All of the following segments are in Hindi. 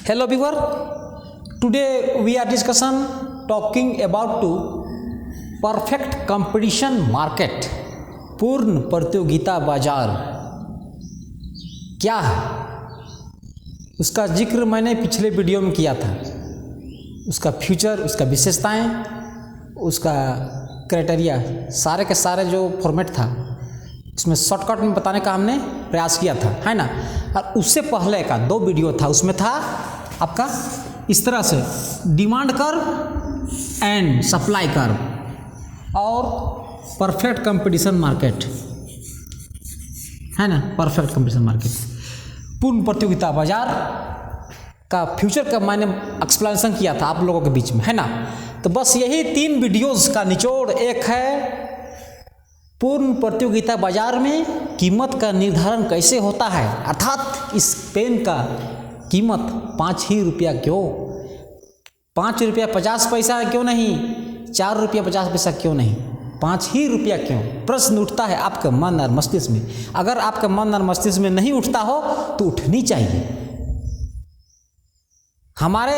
Hello viewer, today we are discussion talking about to perfect competition market, पूर्ण प्रतियोगिता बाजार क्या है, उसका जिक्र मैंने पिछले वीडियो में किया था। उसका फ्यूचर, उसका विशेषताएं, उसका क्राइटेरिया, सारे के सारे जो फॉर्मेट था उसमें शॉर्टकट में बताने का हमने प्रयास किया था, है ना। और उससे पहले का 2 वीडियो था, उसमें था आपका इस तरह से demand curve and supply curve और परफेक्ट कंपटीशन मार्केट, है ना। परफेक्ट कंपटीशन मार्केट, पूर्ण प्रतियोगिता बाजार का फ्यूचर का मैंने एक्सप्लेनेशन किया था आप लोगों के बीच में, है ना। तो बस यही 3 वीडियोस का निचोड़ एक है पूर्ण प्रतियोगिता बाजार में कीमत का निर्धारण कैसे होता है, अर्थात इस पेन का कीमत 5 ही रुपया क्यों, 5 रुपया 50 पैसा क्यों नहीं, 4 रुपया 50 पैसा क्यों नहीं, 5 ही रुपया क्यों। प्रश्न उठता है आपके मन और मस्तिष्क में। अगर आपके मन और मस्तिष्क में नहीं उठता हो तो उठनी चाहिए। हमारे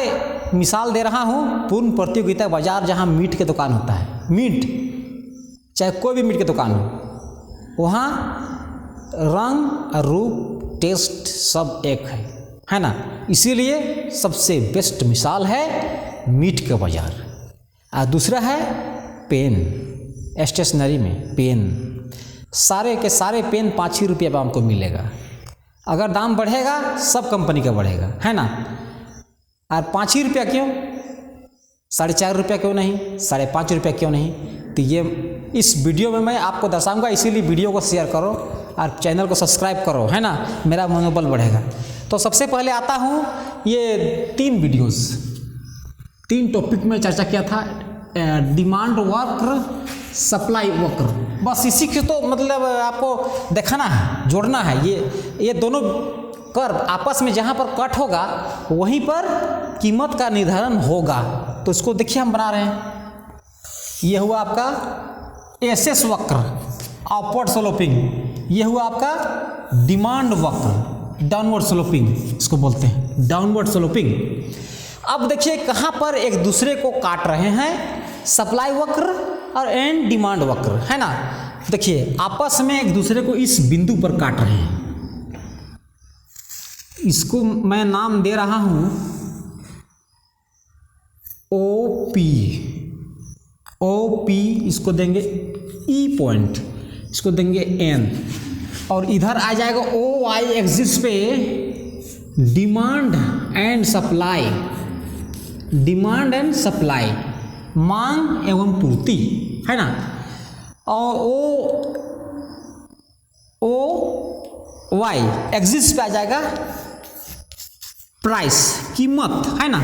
मिसाल दे रहा हूँ पूर्ण प्रतियोगिता बाजार, जहाँ मीट के दुकान होता है, मीट चाहे कोई भी मीट की दुकान हो, वहाँ रंग रूप टेस्ट सब एक है ना। इसीलिए सबसे बेस्ट मिसाल है मीट का बाजार। और दूसरा है पेन, स्टेशनरी में पेन, सारे के सारे पेन 5 ही रुपये में हमको मिलेगा। अगर दाम बढ़ेगा सब कंपनी का बढ़ेगा, है ना। और 5 ही रुपया क्यों, 4.5 रुपया क्यों नहीं, 5.5 रुपया क्यों नहीं। तो ये इस वीडियो में मैं आपको दर्शाऊंगा, इसीलिए वीडियो को शेयर करो और चैनल को सब्सक्राइब करो, है ना, मेरा मनोबल बढ़ेगा। तो सबसे पहले आता हूँ, ये 3 वीडियोस 3 टॉपिक में चर्चा किया था, डिमांड वक्र, सप्लाई वक्र। बस इसी के तो मतलब आपको दिखाना है, जोड़ना है। ये दोनों कर्व आपस में जहाँ पर कट होगा वहीं पर कीमत का निर्धारण होगा। तो इसको देखिए हम बना रहे हैं। ये हुआ आपका एसएस वक्र, अपवर्ड स्लोपिंग। ये हुआ आपका डिमांड वक्र, डाउनवर्ड स्लोपिंग इसको बोलते हैं, डाउनवर्ड स्लोपिंग। अब देखिए कहाँ पर एक दूसरे को काट रहे हैं, सप्लाई वक्र और एंड डिमांड वक्र, है ना। देखिए आपस में एक दूसरे को इस बिंदु पर काट रहे हैं। इसको मैं नाम दे रहा हूं ओपी, इसको देंगे ई पॉइंट, इसको देंगे एन, और इधर आ जाएगा ओ वाई एक्सिस पे demand and supply, demand and supply, मांग एवं पूर्ति, है ना। और ओ वाई एक्सिस पे आ जाएगा प्राइस, कीमत, है ना,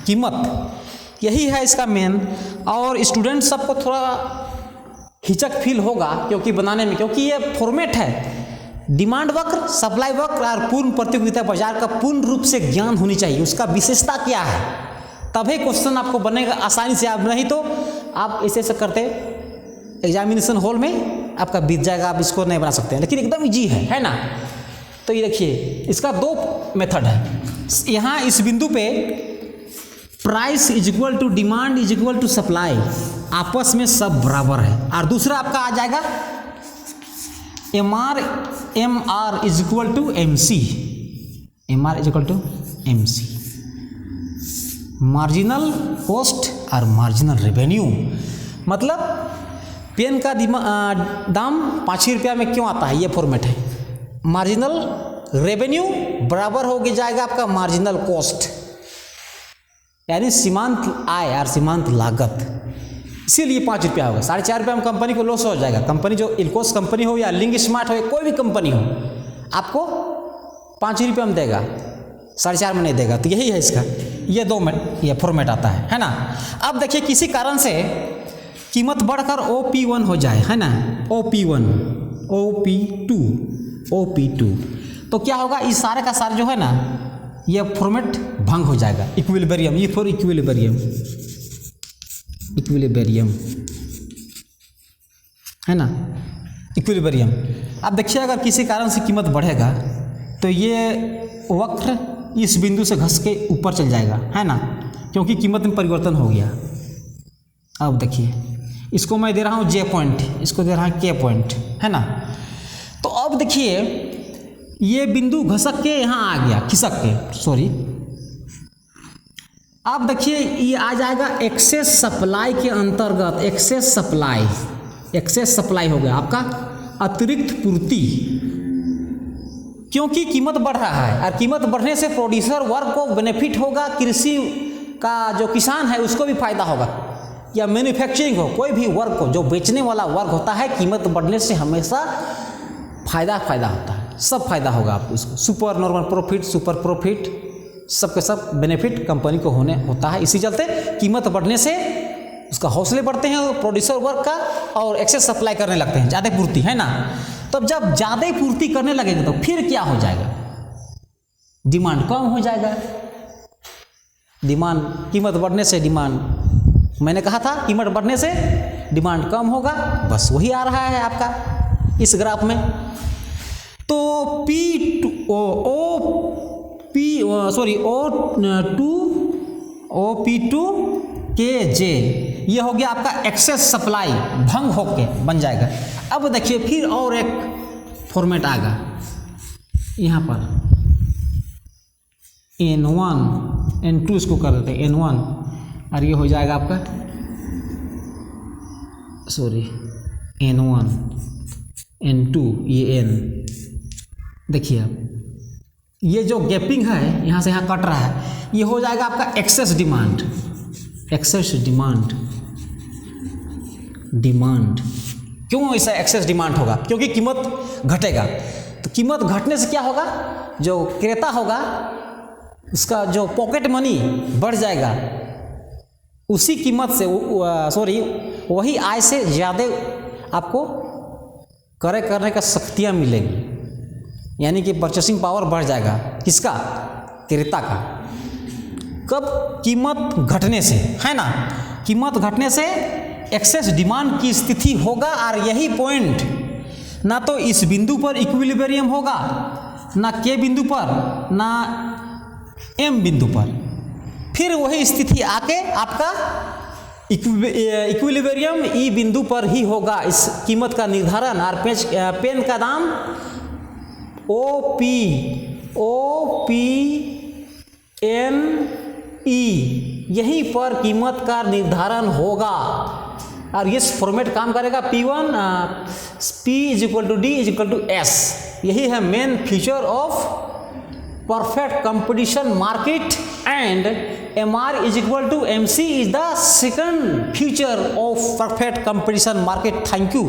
कीमत। यही है इसका मेन। और स्टूडेंट सबको थोड़ा हिचक फील होगा क्योंकि बनाने में, क्योंकि ये फॉर्मेट है। डिमांड वक्र, सप्लाई वक्र और पूर्ण प्रतियोगिता बाजार का पूर्ण रूप से ज्ञान होनी चाहिए, उसका विशेषता क्या है, तभी क्वेश्चन आपको बनेगा आसानी से। आप नहीं तो आप ऐसे करते एग्जामिनेशन हॉल में आपका बीत जाएगा, आप इसको नहीं बना सकते हैं। लेकिन एकदम ईजी है ना। तो ये देखिए इसका 2 मेथड है। यहाँ इस बिंदु पे price is equal to demand is equal to supply, आपस में सब बराबर है। और दूसरा आपका आ जाएगा M R is equal to M C, M R is equal to M C, marginal cost और मार्जिनल रेवेन्यू। मतलब पेन का दाम 5 ही रुपया में क्यों आता है, ये फॉर्मेट है। मार्जिनल रेवेन्यू बराबर हो जाएगा आपका मार्जिनल कॉस्ट, यानी सीमांत आय और सीमांत लागत। इसीलिए 5 रुपया होगा। 4.5 रुपया में कंपनी को लॉस हो जाएगा। कंपनी जो इल्कोस कंपनी हो या लिंक स्मार्ट हो या कोई भी कंपनी हो, आपको 5 ही रुपया में देगा, 4.5 में नहीं देगा। तो यही है इसका, ये 2 में ये फॉर्मेट आता है ना। अब देखिए किसी कारण से कीमत बढ़कर OP1 हो जाए, है ना, OP1, OP2, OP2, तो क्या होगा, इस सारे का सारे जो है ना ये फॉर्मेट भंग हो जाएगा। इक्विलिब्रियम, ये फॉर इक्विलिब्रियम, इक्विलिब्रियम, है ना, इक्विलिब्रियम। अब देखिए अगर किसी कारण से कीमत बढ़ेगा तो ये वक्र इस बिंदु से घस के ऊपर चल जाएगा, है ना, क्योंकि कीमत में परिवर्तन हो गया। अब देखिए, इसको मैं दे रहा हूँ J पॉइंट, इसको दे रहा हूँ K पॉइंट, है ना। तो अब देखिए ये बिंदु घसक के यहाँ आ गया, खिसक के, सॉरी। अब देखिए ये आ जाएगा एक्सेस सप्लाई के अंतर्गत। एक्सेस सप्लाई हो गया आपका अतिरिक्त पूर्ति, क्योंकि कीमत बढ़ रहा है और कीमत बढ़ने से प्रोड्यूसर वर्ग को बेनिफिट होगा, कृषि का जो किसान है उसको भी फायदा होगा, या मैन्युफैक्चरिंग हो, कोई भी वर्ग को, जो बेचने वाला वर्ग होता है, कीमत बढ़ने से हमेशा फायदा होता है, सब फायदा होगा आपको। इसको super normal profit, super profit, सब के सब बेनिफिट कंपनी को होता है। इसी चलते कीमत बढ़ने से उसका हौसले बढ़ते हैं प्रोड्यूसर वर्ग का, और एक्सेस सप्लाई करने लगते हैं, ज़्यादा पूर्ति, है ना। तब जब ज़्यादा पूर्ति करने लगेगा तो फिर क्या हो जाएगा, डिमांड कम हो जाएगा। डिमांड, कीमत बढ़ने से डिमांड, मैंने कहा था कीमत बढ़ने से डिमांड कम होगा, बस वही आ रहा है आपका इस ग्राफ में। तो OP2KJ ये हो गया आपका एक्सेस सप्लाई, भंग होके बन जाएगा। अब देखिए फिर और एक फॉर्मेट आएगा यहाँ पर, N1 N2 इसको कर देते हैं N1, और ये हो जाएगा आपका N1 N2, ये N। देखिए अब ये जो गैपिंग है यहाँ से यहाँ कट रहा है, ये हो जाएगा आपका एक्सेस डिमांड। क्यों ऐसा एक्सेस डिमांड होगा, क्योंकि कीमत घटेगा। तो कीमत घटने से क्या होगा, जो क्रेता होगा उसका जो पॉकेट मनी बढ़ जाएगा, उसी कीमत से वही आय से ज़्यादा आपको क्रय करने का शक्तियाँ मिलेगी, यानी कि परचेसिंग पावर बढ़ जाएगा, किसका, क्रेता का। कब, कीमत घटने से, है ना। कीमत घटने से एक्सेस डिमांड की स्थिति होगा, और यही पॉइंट ना तो इस बिंदु पर इक्विलिब्रियम होगा, ना K बिंदु पर, ना M बिंदु पर, फिर वही स्थिति आके आपका इक्विलिब्रियम E बिंदु पर ही होगा। इस कीमत का निर्धारण, और पेन का दाम OPNE, यहीं पर कीमत का निर्धारण होगा, और ये फॉर्मेट काम करेगा। P1 P = D = S, यही है main feature of perfect competition market, and MR = MC is the second feature of perfect competition market. Thank you.